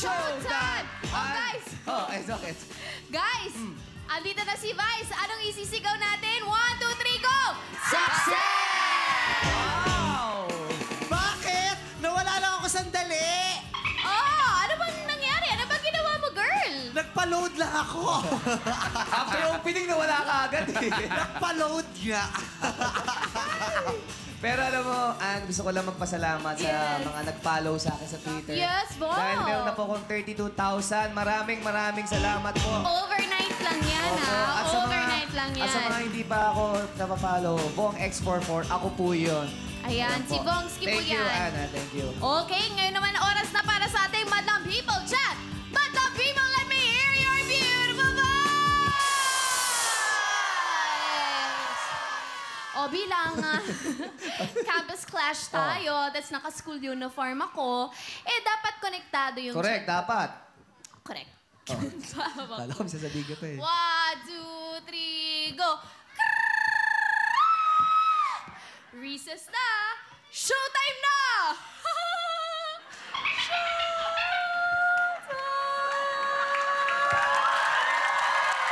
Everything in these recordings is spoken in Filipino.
showtime! Oh, guys! Oh, it's okay. Guys! Andito na si Vice. Anong isisigaw natin? 1, 2, 3, go! Success! Wow! Bakit? Nawala lang ako sandali. Oh, ano bang nangyari? Ano bang ginawa mo, girl? Nagpa-load lang ako. After opening, nawala ka agad eh. Nagpa-load nga. Pero alam mo, Ann, gusto ko lang magpasalamat sa mga nag-follow sa akin sa Twitter. Yes, wow. Dahil meron na po akong 32,000. Maraming salamat po. Overnight lang yan, Opo. ha? Overnight lang yan. At sa mga hindi pa ako napapollow, Bong X44, ako po yun. Ayan, si po. Bongski po Thank you, yan. Anna. Thank you. Okay, ngayon naman oras na para sa ating Madlang People Chat. Madlang People, let me hear your beautiful voice! O bilang campus clash tayo, that's naka-school uniform ako, eh dapat konektado yung... Correct, dapat. Correct. Kala ko sasabihin ko to eh. 1, 2, 3, go! Recess na! Showtime na!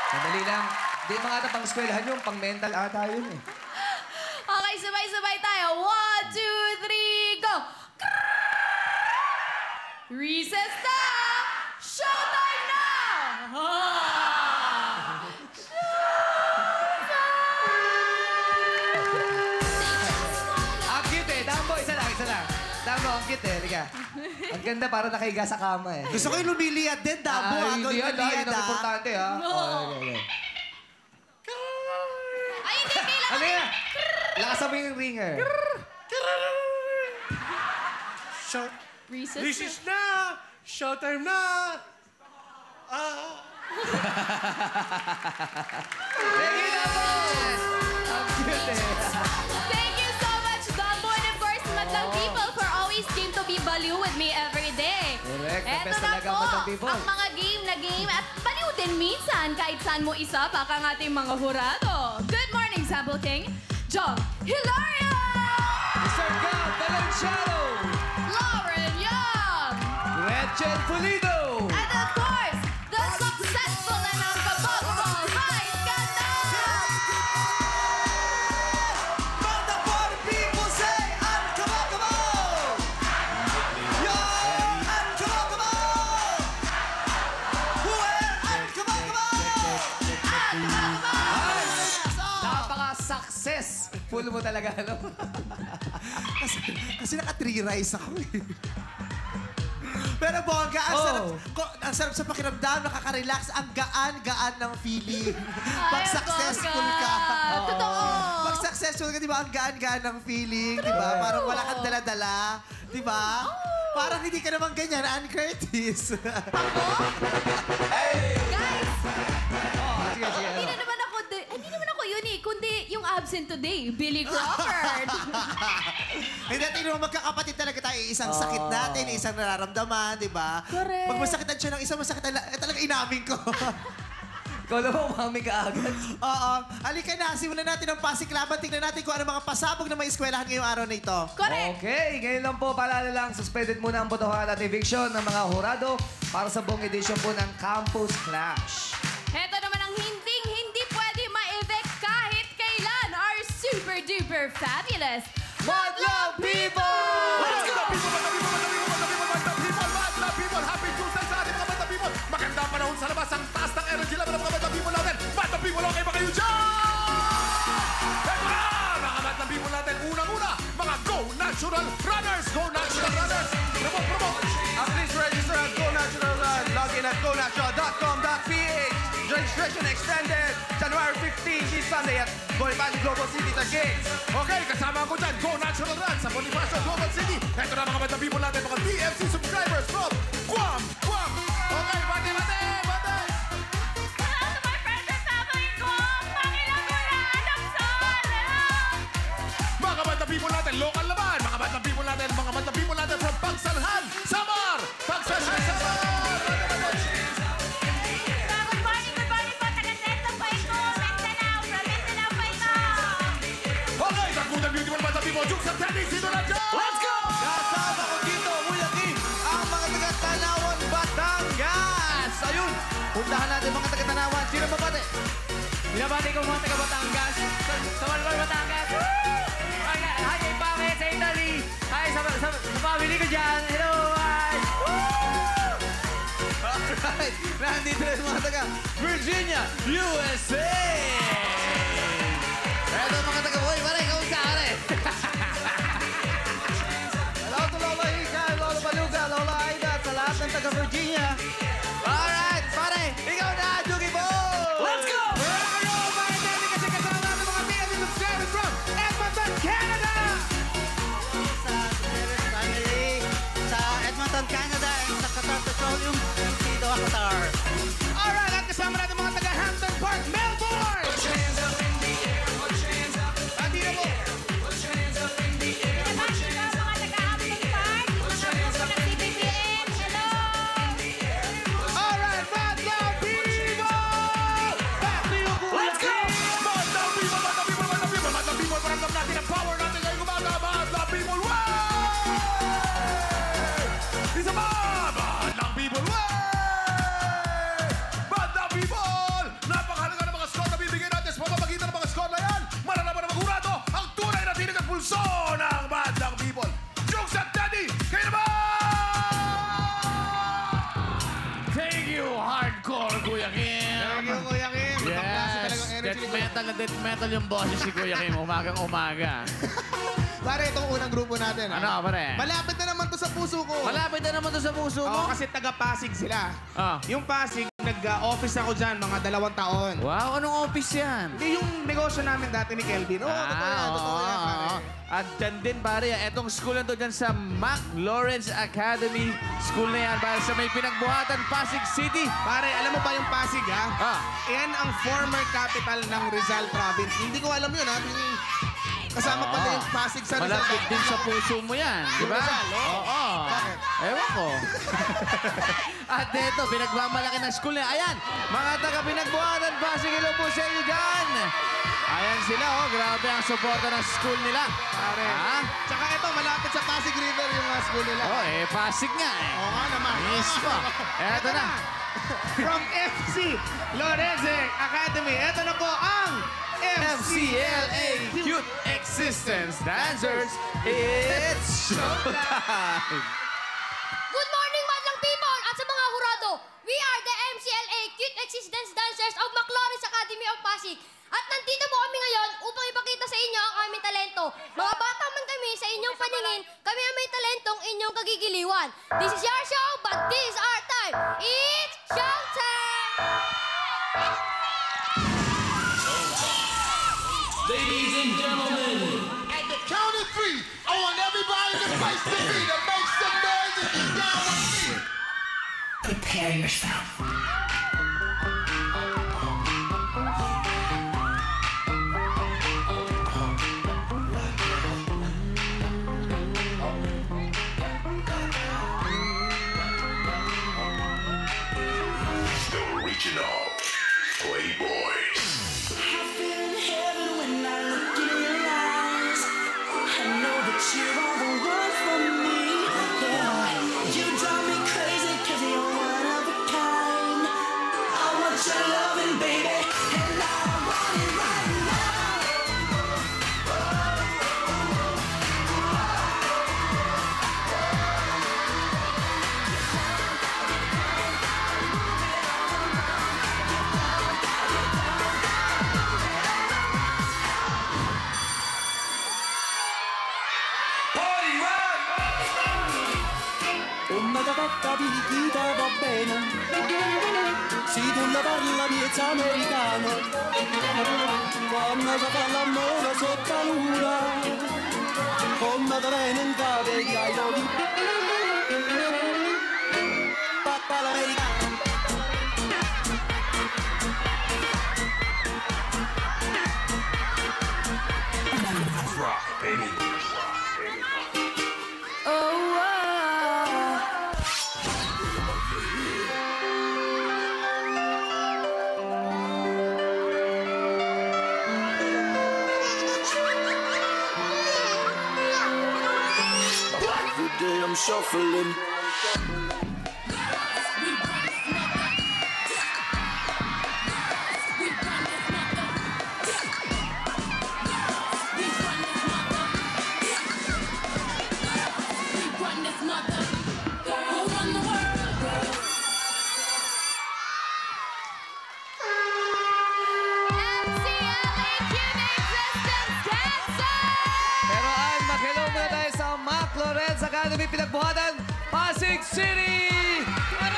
Madali lang. Di mga ata pang eskwelahan yun, pang mental ata yun eh. Okay, sabay-sabay tayo. 1, 2, 3, go! Recess na! Showtime na! Ang cute eh. Dambo, isa lang. Dambo, ang cute eh. Liga. Ang ganda, parang nakahiga sa kama eh. Gusto ko yung lumiliyad din, Dabo. Ay, Agaw hindi yung yan. Dahil lumiliyad, ang importante ha. No. Okay. Ay, hindi, kailangan. Ano yan? Lakasan mo yung ringer. Recess This is na! Showtime na! Thank you, Dambo! Ang cute eh. Thank you so much, Dumbo, and of course, Madlang People, for always game to be baliw with me every day. Correct. The Eto best na talaga, po, Madlang People. ang mga game na game at baliw din minsan kahit saan mo isa pa ang ating mga hurado. Good morning, Sample King. John Hilario! Mr. Gab Valenciano! Lauren Young! Gretchen Pulido! And of course, the successful and unforgettable Vice Ganda! But the poor people say, uncommon! Yo, uncommon! Where uncommon! Napaka-success! Full mo talaga, ano? Kasi naka-3 rice ako eh. Pero bongga, ang sarap sa pakiramdam, nakaka-relax, ang gaan-gaan ng feeling. Pag Ay, successful bongga. ka. Totoo. Pag successful ka, di ba, ang gaan-gaan ng feeling, di ba? Parang wala kang dala-dala, di ba? Parang hindi ka naman ganyan, Ann Curtis. Guys! Sige, Hindi naman ako yun eh, kundi yung absent today, Billy Crawford. Hindi, tingnan mo, magkakapatid talaga tayo. Isang sakit natin, isang nararamdaman, di ba? Correct. Pag masakitan siya ng isang masakit, talaga inamin ko. Ikaw naman, umami ka agad. Oo. Halika na, simulan natin ang pasiklaban. Tingnan natin kung ano mga pasabog na may eskwelahan ngayong araw na ito. Correct. Okay, ngayon lang po, paalala lang, suspended muna ang botohan at eviction ng mga hurado para sa buong edisyon po ng Campus Clash. Heto naman ang hindi pwede ma-evict kahit kailan. Our super-duper fabulous Madlang People! Let's go! Madlang people! Happy Tuesday sa ating mga Madlang people! Maganda ang panahon sa labas. Ang taas ng energy level ng mga Madlang people natin. Madlang people, okay ba kayo dyan? Ito na! Mga Madlang people natin. Unang-una, mga Go Natural Runners! Go Natural Runners! Promote! Please register at Go Natural Run. Log in at gonatural.com.ph. Registration extended January 15 this Sunday at Bonifacio Global City Taguig. Okay, kasama ko dyan. Go Natural Run sa Bonifacio Global City. Ito na mga Madlang people natin. Mga TFC subscribers from Guam! Okay, bati! Hello to my friends and family ko! Pakilaguran ang sol! Mga Madlang people natin, local naman. Mga Madlang people natin from Pagsanhan, Samar! Pagsanhan, Samar! Good morning po! Taga-Centro po ito! Mindanao! From Mindanao po ito! Okay, the good and beautiful Madlang people, Jukes and Teddy, sino na dyan? Binabati ko mga taga Batangas. Sa Malbar, Batangas. Hi kay Pangit sa Italy. Hi sa family ko dyan. Hello, hi. Alright, nandito rin mga taga Virginia, USA! Eto mga taga, uy, pare, kamusta, pare? Hello to Lola Ika, Lola Baluga, Lola Aida, sa lahat ng taga Virginia. Alright, pare, ikaw na, Jugi Boy! Let's go! Hello, mga dali kasi kasama natin mga piyali ng Sarah from Edmonton, Canada! Sa Edmonton, Canada, and sa Qatar Petroleum, dito ako Qatar. Alright, at kasama natin mga taga Hampton Park, Melbourne! Andito po. Alright, Madlang People! Back to you, Kuya Let's go! Kim! Madlang People, Madlang People, Madlang People, Madlang People! Paramdam natin ang power natin ngayong umaga, Madlang People! Way! Isa pa! Madlang People! Way! Madlang People! Napakahalaga ng mga score na bibigyan natin sa pamamagitan ng mga score na yan. Malalaman ng magurado ang tunay na tinig at pulso ng Madlang People. Jokes at Daddy, kayo naman! Thank you, hardcore, Kuya Kim. Thank you, Kuya Kim. Ibang klase talagang Yes, energy. death metal yung boses si Kuya Kim. Umagang-umaga. Pare, itong unang grupo natin. Ano, pare? Malapit na naman to sa puso ko. Malapit na naman to sa puso mo. Oo, kasi taga-Pasig sila. Ah. Yung Pasig, nag-office ako dyan, mga 2 taon. Wow, anong office yan? Hindi yung negosyo namin dati ni Kelvin. Oo, totoo yan, pare. At dyan din, pare, etong school na to dyan sa Mac Lawrence Academy. School na yan, pare, sa may pinagbuhatan, Pasig City. Pare, alam mo ba yung Pasig, ha? Ah. Yan ang former capital ng Rizal Province. Hindi ko alam yun, ha? Kasama pala yung Pasig sa Rizal. Malapit din sa puso mo yan, di ba? Rizal, oo. Oo. Bakit? Ewan ko. At dito, pinagmamalaki ng school na. Ayan, mga taga-pinagbuhatan, Pasig, hello po sa inyo dyan. Ayan sila, oh. Grabe ang suporta ng school nila. Pare. Ha? Tsaka ito, malapit sa Pasig River yung mga school nila. Oh, Pasig nga eh. Oo nga naman. Mismo. Eto na. From FC Lawrence Academy. Ito na po ang FCLA Cute Existence Dancers. It's showtime! Good morning, Madlang People! At sa mga hurado, we are the MCLA Cute Existence Dancers of McLaurin's Academy of Pasig. At nandito po kami ngayon upang ipakita sa inyo ang aming talento. Mga bata man kami sa inyong paningin, kami ang may talentong inyong kagigiliwan. This is your show, but this is our time. It's showtime! Ladies and gentlemen, At the count of 3, I want everybody in the place to be to make some noise and get down with me. prepare yourself. The original Playboys. I feel in heaven when I look in your eyes. I know that you're all the one for me. Yeah, you drive me crazy 'cause you're one of a kind. I want your loving, baby, and I want it right now. Party rock! Una cagata picchita va bene. Se tu la parla miezza americano, quando si fa l'amore sotto la luna, come da bene in capo e ai lodi. Papà l'americano. Rock, baby. Every day I'm shuffling. Lawrence Academy, Pinagbuhatan, Pasig City! Good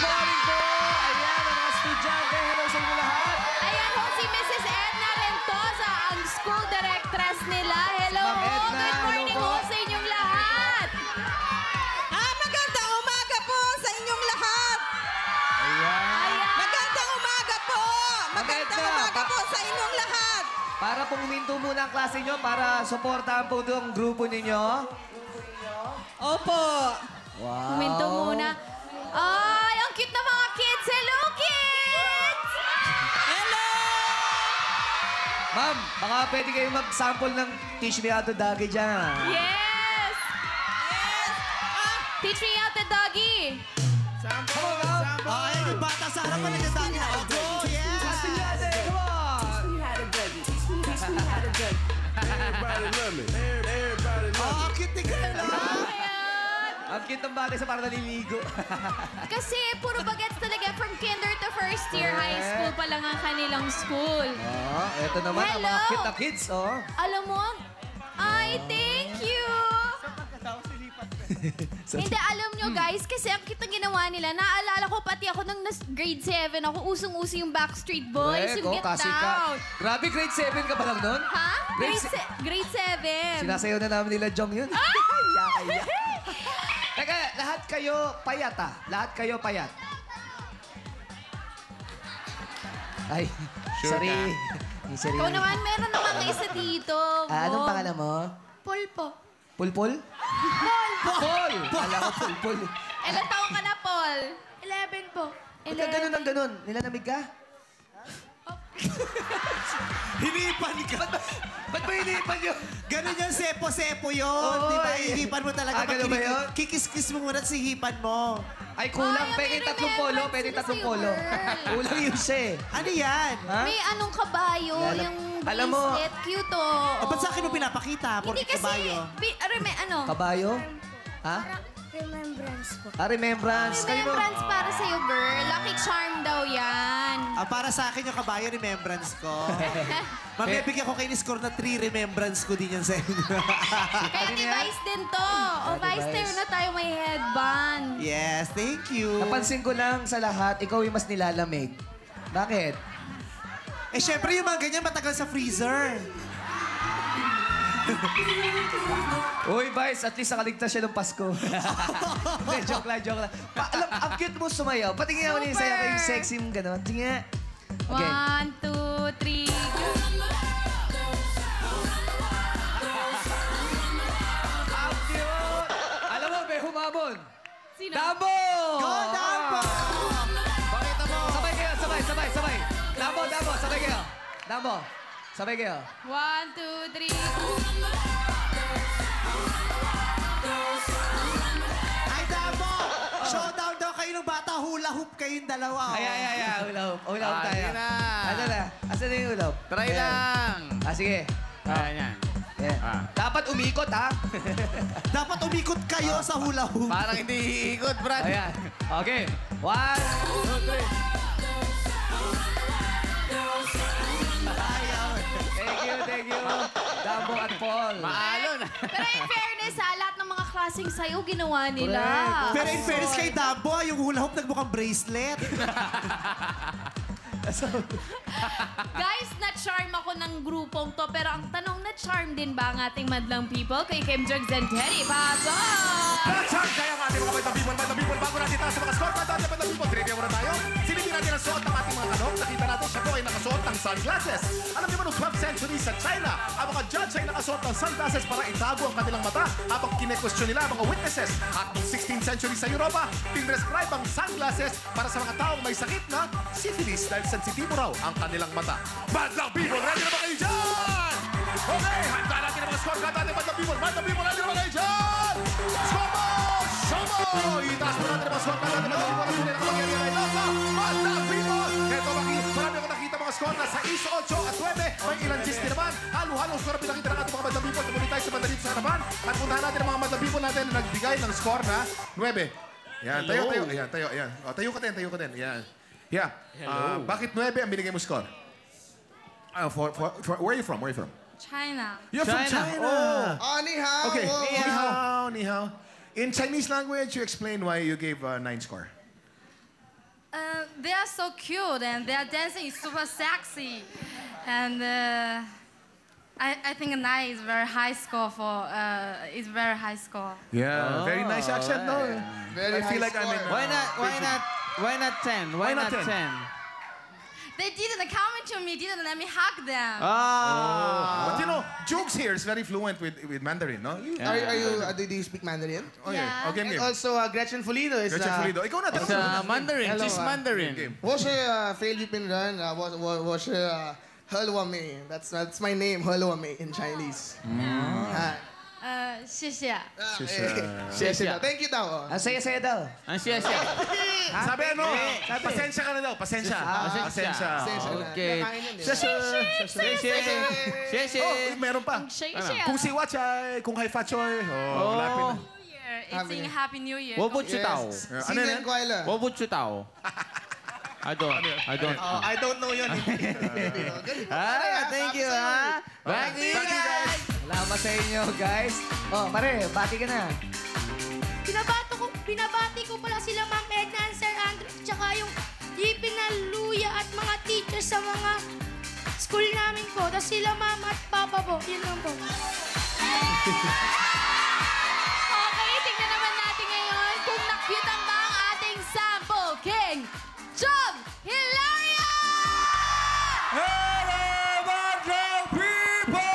morning po! Ayan, ang mga estudyante. Hello sa inyo lahat. Ayan ho si Mrs. Edna Rentosa, ang school directress nila. Hello Ma'am ho. Edna, Good morning hello po. ho sa inyong lahat. Magandang umaga po sa inyong lahat. Ayan. Magandang umaga po. Magandang Edna, umaga po sa inyong lahat. Para pong huminto muna ang klase nyo para suportahan po itong grupo ninyo. Opo. Wow. Huminto muna. Ay, ang cute na mga kids. Hello, kids! Hello. Ma'am, baka pwede kayo mag-sample ng Teach Me How to Doggy dyan. Yes! Teach me how to doggy. Come on, ma'am. Ayan yung bata sa harapan na dyan. Opo, yes. Estudyante, come on. Everybody love me. Everybody love Oh, cute ni girl, ah. Ayan. Ang cute ng bata sa parang naliligo. Kasi puro bagets talaga from kinder to first year high school pa lang ang kanilang school. Oh, eto naman ang mga Hello. cute na kids, oh. Alam mo, ay, thank you! Hindi, alam nyo guys, kasi ang kitang ginawa nila, naalala ko pati ako nung grade 7 ako, usong-uso yung Backstreet Boys, yung Get kasi Down. Grabe, grade 7 ka pa lang nun? Ha? Grade Grade 7. Sinasayaw na namin nila Jong yun. Yaka. Teka, lahat kayo payat, ah. Lahat kayo payat. Ay, sorry. Sorry. Ikaw naman, meron naman isa dito. Anong pangalan mo? Pulpo. Pulpul? Paul! Kala ko Pulpul. Ilan taong ka na, Paul? 11 po. Ba't ka ganun ang ganun? Nilalamig ka? Hinipan ka. Ba't ba hinipan yun? Ganun yung sepo-sepo yun. Oo, Di ba? eh. Hihipan mo talaga. Ah, ganun ba yun? Kikis-kis mo muna at sihipan mo. Ay, kulang. Ay, Pwede may tatlong polo. remembrance Pwede sila tatlong sa'yo, polo. girl. Kulang yun siya eh. Ano yan? Ha? May anong kabayo, yung Alam mo- bracelet. Cute, oh. O, ba't sa akin mo pinapakita? Hindi Porke kasi, kabayo. ano? Kabayo? Ha? Remembrance po. Ah, remembrance. Kayo mo. Remembrance para sa'yo, girl. Lucky charm daw yan. Para sa akin yung kabayo, remembrance ko. Mamaya bigyan ko kayo ni score na 3 remembrance ko din yan sa inyo. Kaya ni Vice din to. O, Vice, tayo na tayo may headband. Yes, thank you. Napansin ko lang sa lahat, ikaw yung mas nilalamig. Bakit? Eh, syempre yung mga ganyan matagal sa freezer. Uy, Vice, at least nakaligtas siya ng Pasko. Hindi, joke lang. Alam, ang cute mo sumayaw. Patingin ako niya Super. saya kayong sexy mong gano'n. Tingin. Okay. 1, 2, 3, go. Ang cute! Alam mo, may humabon. Sino? Dambo! Go, Dambo! Pakita mo. Sabay kayo, sabay. Dambo, sabay kayo. Dambo, sabay kayo. 1, 2, 3. Ay, Dambo! Showdown daw kayo ng bata. Hula hoop kayong dalawa. oh. Ay, hula hoop tayo. sige na. Ano na? Asan na yung hula hoop? Try Ayan. lang. Sige. Ayan. Yeah. Dapat umikot, ha? Dapat umikot kayo sa hula hoop. Parang hindi iikot, Brad. Ayan. Okay. 1, 2, 3. Thank you. Dambo at Paul. Maalon. Pero in fairness, lahat ng mga klaseng sayo ginawa nila. Pero in fairness kay Dambo, yung hula hoop nagmukhang bracelet. Guys, na-charm ako ng grupong to. Pero ang tanong, na-charm din ba ang ating madlang people kay Kim Jugs and Teddy? Pasok! Natsan kaya ang ating mga Madlang People. Bago natin taas sa mga score, Madlang People, trivia muna tayo. Silipin natin ang suot ng ating mga tanong. Nakita natin siya po ay nakasuot ng sunglasses. Alam niyo ba noong 12th century sa China, ang mga judge ay nakasuot ng sunglasses para itago ang kanilang mata habang kine-question nila ang mga witnesses. At noong 16th century sa Europa, pinrescribe ang sunglasses para sa mga taong may sakit na syphilis dahil sensitibo raw ang kanilang mata. Madlang People, ready na ba kayo dyan? Okay, handa natin ang mga score card natin, Madlang People, ready na ba kayo dyan? Score mo! Show mo! Itaas mo natin ang mga score card natin, Madlang People, na kapangyarihan ay nasa Madlang People! Ito, marami akong nakita mga score na 6, 8 at 9. May ilang gist din naman. Halo-halo score ang pinakita ng ating mga Madlang People. Tumuloy tayo sa Madlang People sa harapan. At puntahan natin ang mga Madlang People natin na nagbigay ng score na 9. Yan, tayo. Ayan, tayo. Ayan. O, tayo ka din. Yan. Yeah. Bakit 9 ang binigay mo score? Where are you from? China. You're from China. China. Oh, ni hao. Okay. Oh. Ni hao, ni hao. In Chinese language, you explain why you gave a 9 score. They are so cute and their dancing is super sexy. And I think a 9 is very high score for, is very high score. Yeah, very nice accent, no? Very I feel high like I'm in... score. Why not 10? Why not 10? They didn't come to me, didn't let me hug them. But you know, Jokes here is very fluent with Mandarin, no? You, Do you speak Mandarin? oh, yeah. Okay, And game. also, Gretchen Fulido is... Gretchen Pulido. Ikaw na, It's tanong. Mandarin. Hello, She's Mandarin. Game. 我是菲律宾人，我是何罗美 That's my name, 何罗美 in Chinese. 谢谢。谢谢。Thank you daw. Ang saya-saya daw. Ang siya-siya. Sabi ano? Pasensya ka na daw. Pasensya. Pasensya. Okay. Siya-siya. Oh, meron pa. Kung si Wachay, kung kay Fachoy. Oh, lapin na. It's in Happy New Year. 我不知道。 Season 快乐。我不知道。I don't know. I don't know yun. Thank you, ha? Back to you guys. Salamat sa inyo, guys. Oh, pare, bati ka na. Binabati ko pala sila Ma'am Edna and Sir Andrew, tsaka yung Yipi na Luya at mga teachers sa mga school namin po. Tapos sila Mama at Papa po. Yun lang po. Okay, tingnan naman natin ngayon kung nakyutang ba ang ating sample king, Jog Hilaria! Hello, Madlang people!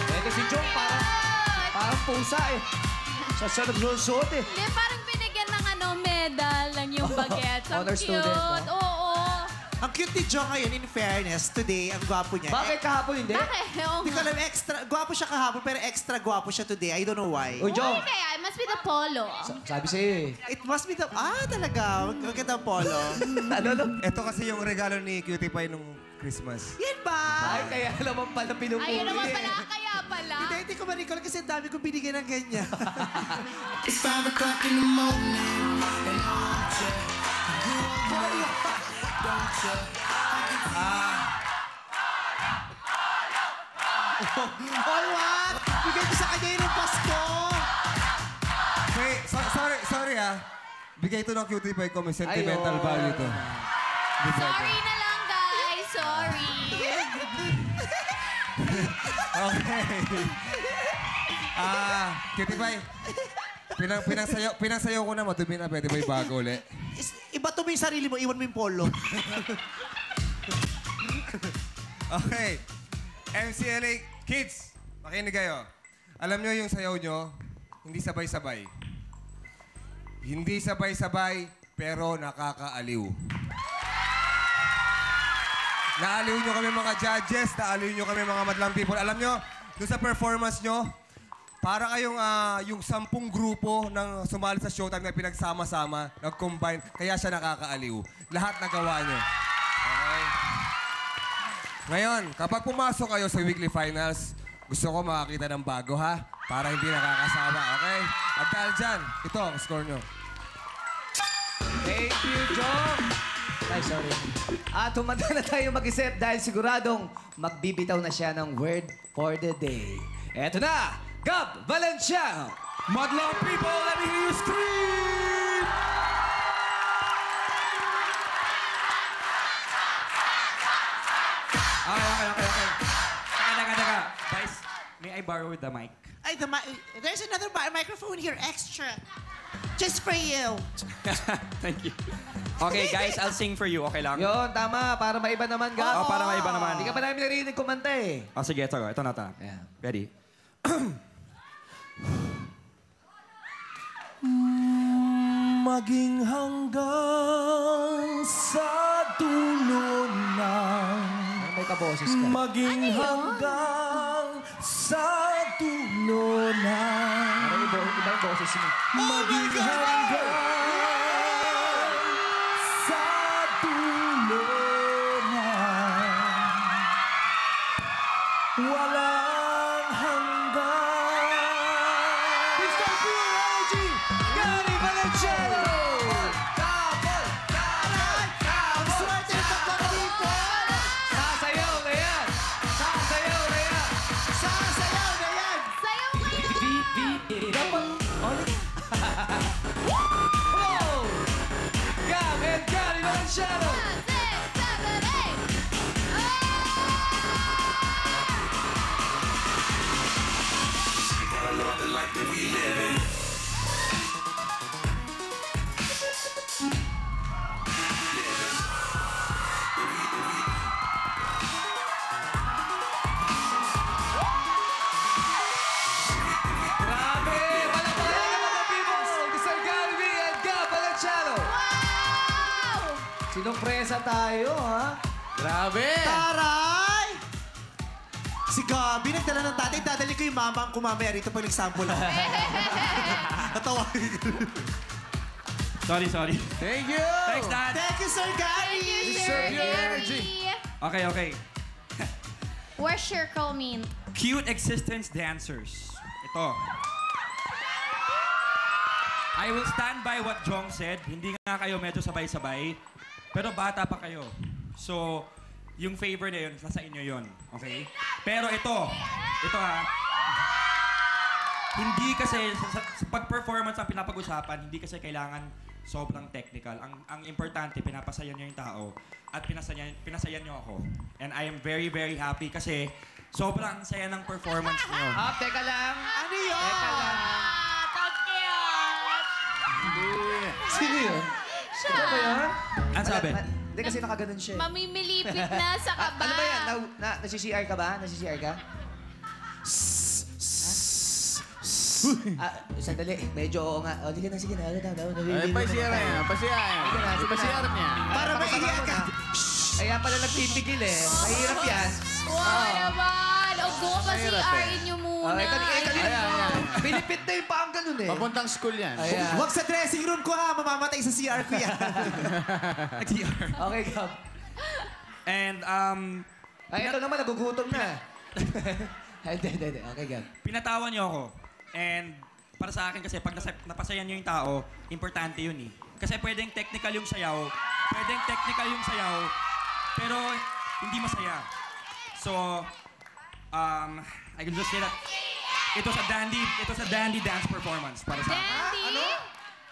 Ito si Jong, parang pusa eh. Siya nagsusuot eh. Hindi, parang binigyan ng medal lang yung bagets. Ang Honor cute. student, Oo. Ang cute ni Jong ngayon, in fairness, today, ang gwapo niya. Bakit kahapon hindi? Bakit? Oo Hindi ko nga. alam, gwapo siya kahapon, pero extra gwapo siya today. I don't know why. Uy, kaya, it must be the polo. Sabi sa'yo eh. It must be the... talaga. Maganda ang polo. Ito kasi yung regalo ni Cutie Pie nung Christmas. Yan ba? Ay, kaya naman pala pinupuli. Ayun naman pala, kaya pala. Hindi ko ma-recall kasi ang dami kong binigyan ng ganyan. It's 5 o'clock in the morning, and All what? Bigay ko sa kanya yun ng Pasko. Hey, sorry Bigay ito ng Cutie Pie ko, may sentimental value to. Sorry na lang, guys. Sorry. Okay. Cutie Pie. Pinangsayaw ko na, madumi na. Pwede ba yung bago ulit? Ibato mo yung sarili mo, iwan mo yung polo. Okay. MCLA kids, makinig kayo. Alam nyo yung sayaw nyo, hindi sabay-sabay. Hindi sabay-sabay, pero nakakaaliw. Naaliw nyo kami mga judges, naaliw nyo kami mga madlang people. Alam nyo, doon sa performance nyo, para kayong yung 10 grupo ng sumali sa Showtime na pinagsama-sama, nag-combine, kaya siya nakakaaliw. Lahat nagawa nyo. Okay? Ngayon, kapag pumasok kayo sa weekly finals, gusto ko makakita ng bago, ha? Para hindi nakakasama, okay? At dahil dyan, ito ang score nyo. Thank you, Jong. Ay, sorry. Tumanda na tayo mag-isip dahil siguradong magbibitaw na siya ng word for the day. Eto na, Gab Valenciano. Madlang people, let me hear you scream! May I borrow the mic? Ay, there's another microphone here, extra. Just for you. Thank you. Okay, guys, I'll sing for you. Okay lang? Yun, tama. Para maiba naman, Gab. Oh, para maiba naman. Hindi ka pa namin narinig kumanta eh. Oh, sige, ito. Ito na, ito na. Yeah. Ready? Maging hanggang sa dulo ng May kaboses ka. maging hanggang sa dulo ng Ibang boses mo. maging hanggang sa dulo ng walang hanggan. Mr. Pure Energy, Gary Valenciano! Swerte ng pagkakalipan. Sasayaw na yan! Sasayaw na yan! Sasayaw na yan. Sayaw kayo! Wow! Gab and Gary Valenciano! 6, 7, 8! Grabe! Palakpakan ng mga people! Mr. Gary V and Gab Valenciano! Wow! Sinumpresa tayo, ha? Grabe! Taray! Si Gabi, nagdala ng tatay. Dadali ko yung mama ang kumamaya rito pag nag-sample ako. Natawa. Sorry. Thank you! Thanks, Dad. Thank you, Sir Gary! Serve your energy. Okay. Where's circle mean? Cute existence dancers. Ito. I will stand by what Jong said. Hindi nga kayo medyo sabay-sabay. Pero bata pa kayo. So, yung favor na yun, nasa inyo yun. Okay? Pero ito ha. Hindi kasi, sa pag-performance ang pinapag-usapan, hindi kasi kailangan sobrang technical. Ang importante, pinapasayan nyo yung tao at pinasayan nyo ako. And I am very, very happy kasi sobrang saya ng performance nyo. Teka lang. Ano yun? Teka lang. Sino yun? Siya! Ito ba yan? Ano sabi? Hindi kasi nakaganon siya. eh. Mamimilipit na sa kaba. Ano ba yan? Nasi-CR ka ba? Nasi-CR ka? Sandali. Medyo oo nga. O, di ka na. Sige na. Ay, pasiyara yan. Pasiyara niya. Para maiiyak ka. Kaya pala nagpipigil eh. Mahirap yan. Wow naman! O, go pa CR-in nyo muna. Ayan. Pilipit na yung pang ganun eh. Papuntang school yan. Ayan. Huwag sa dressing room ko ha. Mamamatay sa CR ko yan. Nag-CR. Okay, Gab. And, Ay, ito naman. Nagugutom na. Hindi. Okay, Gab. pinatawan nyo ako. And para sa akin kasi, pag napasayan nyo yung tao, importante yun eh. Kasi pwedeng technical yung sayaw, pero hindi masaya. So, I can just say that it was a dandy dance performance para sa akin.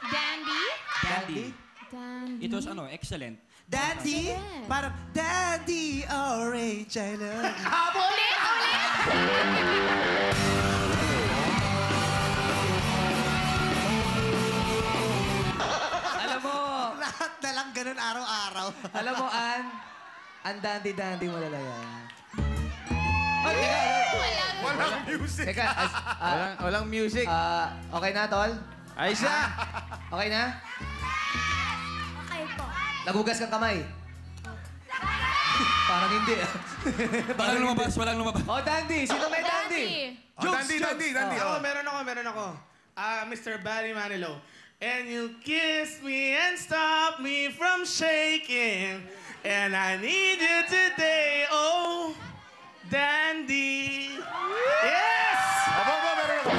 Dandy? Dandy. Dandy? It was excellent. Daddy? Parang, Daddy, orange, I love you. Ulit! Alam mo, Lahat na lang ganun araw-araw. alam mo, Ann, ang dandy-dandy mo talaga. Ay, teka. Walang music. Teka, Walang music. okay na, Tol? Ay siya! Okay na? Okay po. Nagugas kang kamay? Parang hindi. Walang lumabas. Oh, dandy! Sino may dandy? Dandy. Oo, meron ako. Mr. Barry Manilow. And you kiss me and stop me from shaking. And I need you today, oh, Dandy. Yes! Meron ako.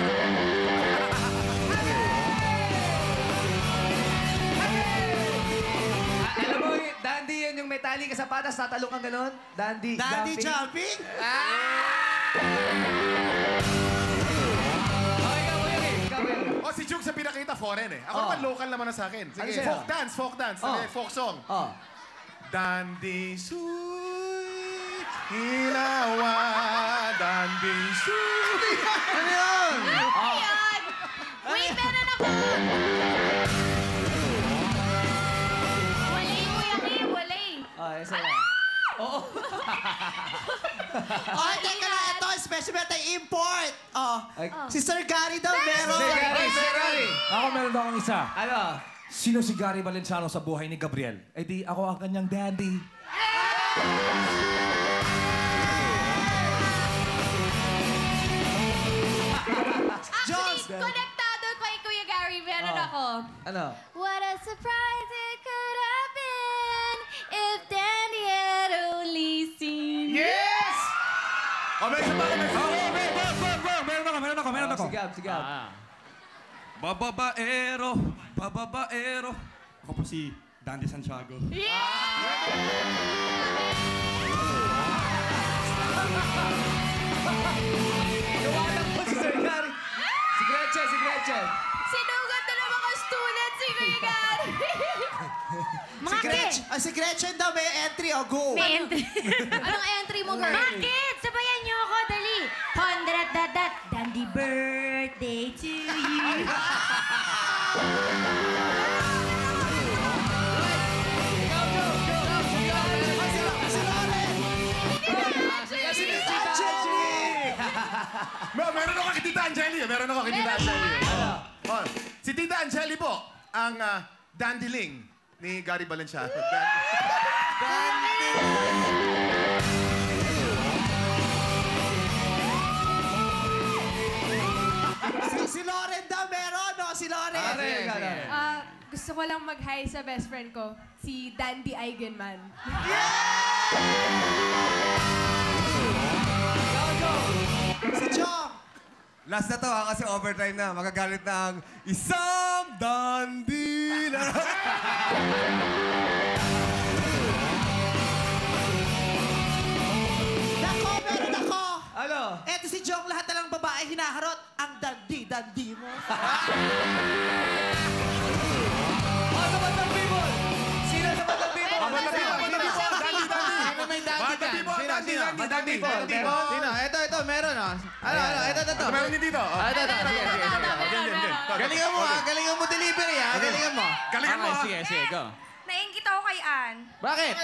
Alam mo, dandy yan yung may tali ka sa patas, tatalong kang ganon. Dandy, Daddy jumping? Okay, ikaw mo yan. O, si Jung sa pinakita, foreign eh. Ako Oh. naman, local naman na sa akin. Ano Sige, sa'yo? folk dance. Oh. Folk song. Oh. Dandy sweet Hinawa, danding suri. Ano yun? Ayan! Wait, meron ako! Walay, Kuya Kim, walay. Isa na. Oo. Oh, teka lang. Ito, special meron tayong import. Oh, si Sir Gary daw meron. Sir Gary. Ako meron daw akong isa. Ano? Sino si Gary Valenciano sa buhay ni Gabriel? Eh di ako ang kanyang daddy. Actually, konektado kay Kuya Gary. Meron ako. Ano? What a surprise it could have been if Danny had only seen you. Yes! Oh, may isa pa, may isa pa. Meron ako. Si Gab. Bababaero, bababaero. Ako po si Dandy Santiago. Gawalan po si Sir Gary. Si Gretchen. Sinugod na ng mga students si Kuya Gary. Si Gretchen daw may entry. Oh, go. May entry. Anong entry mo, girl? Mga kids, sabayan niyo ako, dali. 100 Dandy birthday to you. Meron ako kay Tita Angeli. Oh, si Tita Angeli po, ang dandiling ni Gary Valenciano. Si Loren daw meron, no? Si Loren. Gusto ko lang mag-hi sa best friend ko, si Dandy Eigenman. Si Chong. Last na to ha, kasi overtime na. Magagalit na ang isang dandy na... Nako, meron ako. Ano? Eto si Chong, lahat na lang babae hinaharot. Ang dandy mo. Sa Batang People! Sino sa Batang People? Madami po. Sino? Ito, meron oh. Ito. Meron din dito. Ito. Galingan mo ha. Galingan mo delivery ha. Galingan mo. Galingan mo, ha? Sige, go. Naingit ako kay Ann. Bakit?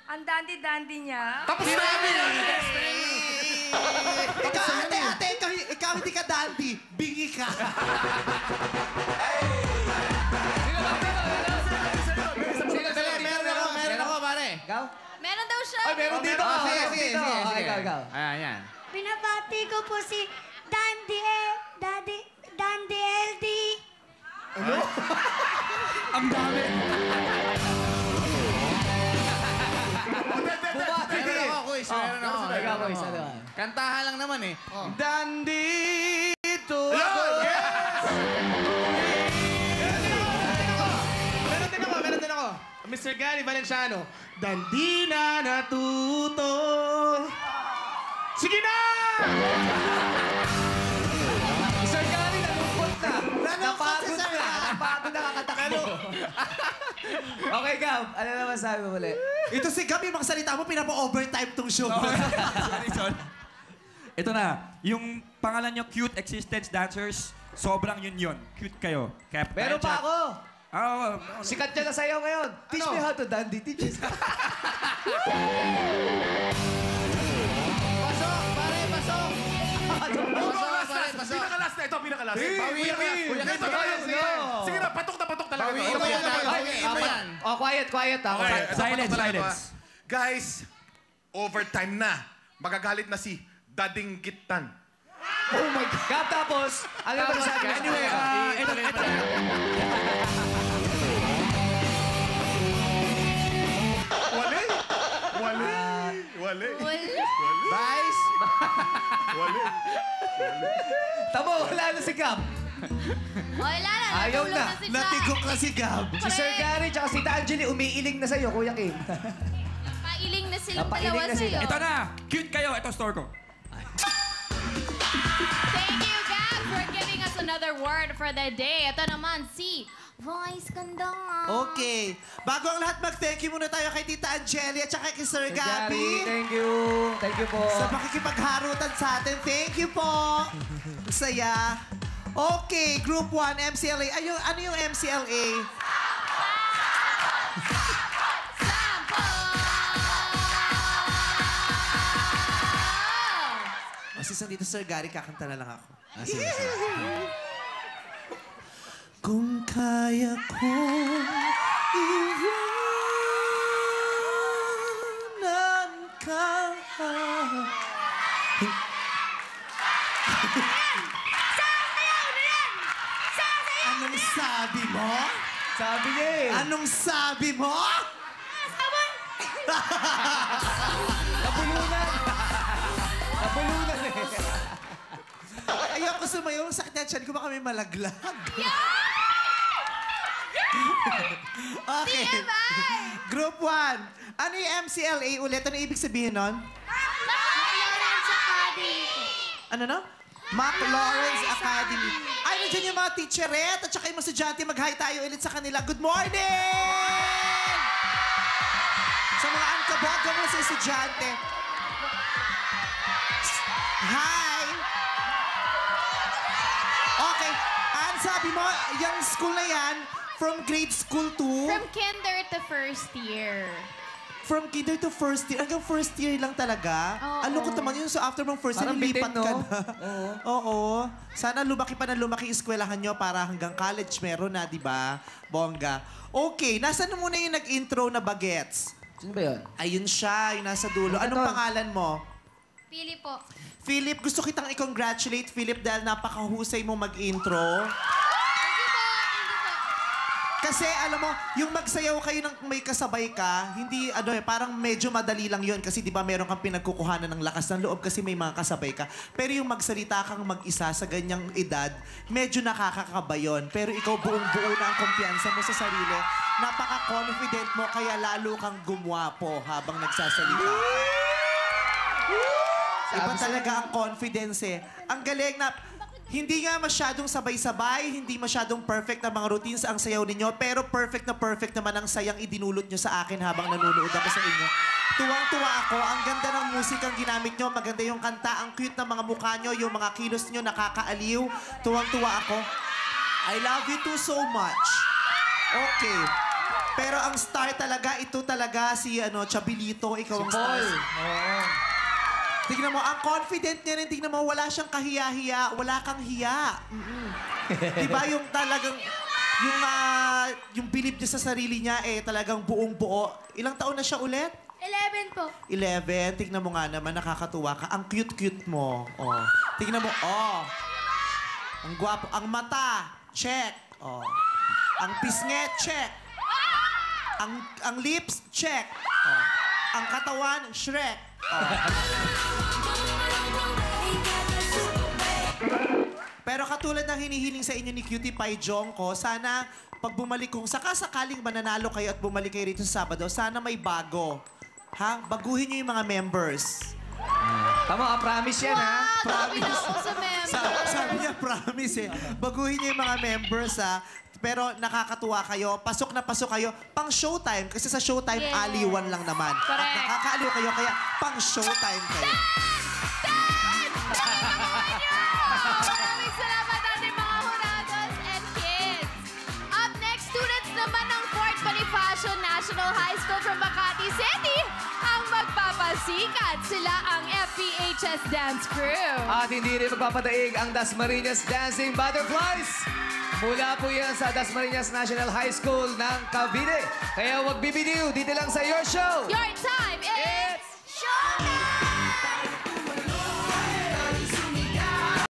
Ang dandy-dandy niya. Tapos na namin! Ikaw hindi ka dandy. Bingi ka. Meron ako, pare. Ikaw? Meron daw siya. Ay, meron dito. Sige. Ikaw. Ayan. Binabati ko po si Dandy LD. Ang dami. Meron ako, quiz. Meron ako. Ikaw, boys. Ano? Kantahan lang naman eh. Dandito ako. Meron din ako. Mr. Gary Valenciano. Dandi na natuto. Sige na! Sir Gary, nalungkot na. Napagod na kakatakbo. Okay, Gab. Ano naman sabi mo ulit? Ito si Gab, yung mga salita mo, pinapa-overtime tong show. Sorry. Ito na, yung pangalan nyo, Cute Existence Dancers, sobrang yun. Cute kayo. Meron pa ako. Oo. Sikat niya na sayaw ngayon. Teach me how to dandy. Teach me. Pasok. Pinakalas na. Ito, pinakalas. Sige na, patok talaga. Quiet. Silence. Guys, overtime na. Magagalit na si Dading Gitan. Oh my God. Gab, tapos, ano ba sabi mo? Anyway, ito. Wali. Vice. Wali. Tamo, wala na si Gab. Wala na. Ayaw natulog na. sila. Natigok na si Gab. Si Sir Gary tsaka si Angeli umiiling na sa'yo, Kuya Kim. Pailing na silang Napailing dalawa na sila. sa'yo. Ito na, cute kayo. Ito store ko. Thank you, Gab, for giving us another word for the day. Ito naman si Vice, ganda nga. Okay. Bago ang lahat, mag-thank you muna tayo kay Tita Angeli at saka kay Sir Gabby. Thank you. Thank you po. Sa pakikipagharutan sa atin. Thank you po. Saya. Okay, Group 1, MCLA. Ano yung MCLA? Since nandito Sir Gary, kakanta na lang ako. Sige. Kung kaya ko iwanan ka. Anong sabi mo? Sabi niya eh. Anong sabi mo? Nabulunan. Nabulunan eh. Ayoko sumayaw. Sakit na tiyan ko. Baka may malaglag. Okay. Group 1. Ano yung MCLA ulit? Ano ibig sabihin nun? Lawrence Academy. Ano no? Mac Lawrence Academy. Ay, nandiyan yung mga teacherette at saka yung mga estudyante. Mag-hi tayo ulit sa kanila. Good morning! Sa mga ankabog mo sa estudyante. Hi! Okay. Ang sabi mo, yung school na yan, from grade school to? From kinder to first year. From kinder to first year. Hanggang first year lang talaga. Oo. Ano ko naman yun? So after mong first year, Parang lilipat bitin, ka no? na. Oo. Sana lumaki pa na lumaki eskwelahan nyo para hanggang college meron na, di ba? Bongga. Okay, nasaan na muna yung nag-intro na bagets? Sino ba yun? Ayun siya, yung nasa dulo. Anong pangalan mo? Pili po. Philip, gusto kitang i-congratulate, Philip, dahil napakahusay mo mag-intro. Kasi, alam mo, yung magsayaw kayo ng may kasabay ka, hindi, parang medyo madali lang yon kasi di ba meron kang pinagkukuhanan ng lakas ng loob kasi may mga kasabay ka. Pero yung magsalita kang mag-isa sa ganyang edad, medyo nakakakaba yun. Pero ikaw buong-buo na ang kumpiyansa mo sa sarili. Napaka-confident mo, kaya lalo kang gumwapo habang nagsasalita ka. Iba talaga ang confidence eh. Ang galing na... Hindi nga masyadong sabay-sabay, hindi masyadong perfect na mga routines ang sayaw ninyo, pero perfect naman ang sayang idinulot nyo sa akin habang nanonood ako sa inyo. Tuwang-tuwa ako, ang ganda ng musikang ginamit nyo, maganda yung kanta, ang cute ng mga mukha nyo, yung mga kilos nyo nakakaaliw. Tuwang-tuwa ako. I love you too so much. Okay. Pero ang star talaga, ito talaga si Chabilito, ikaw ang star. Oo. Tignan mo, ang confident niya rin. Tignan mo, wala siyang kahiya-hiya. Wala kang hiya. Diba yung talagang, yung believe niya sa sarili niya, talagang buong-buo. Ilang taon na siya ulit? 11 po. 11. Tignan mo nga naman, nakakatuwa ka. Ang cute-cute mo. Oh. Tignan mo, ang gwapo. Ang mata, check. Oh. Ang pisnget, check. Ang lips, check. Oh. Ang katawan, Shrek. Oh. Pero katulad ng hinihiling sa inyo ni Cutie Pie Jongko, sana pag bumalik, kung sakasakaling mananalo kayo at bumalik kayo rito sa Sabado, sana may bago. Ha? Baguhin niyo yung mga members. Tama, promise yan, ha? Promise. Ako sa member. Sabi niya, promise eh. Baguhin niyo yung mga members, ha? Pero nakakatuwa kayo. Pasok na pasok kayo. Pang showtime. Kasi sa showtime, Yes. aliwan lang naman. Correct. At nakakaaliw kayo, kaya pang showtime kayo. Maraming salamat ating mga hurados and kids. Up next, students naman ng Fort Bonifacio National High School from Makati City ang magpapasikat. Sila ang FPHS Dance Crew. At hindi rin magpapadaig ang Dasmariñas Dancing Butterflies. Mula po yan sa Dasmariñas National High School ng Cavite. Kaya huwag bibiniw dito lang sa Your Show. Your time is...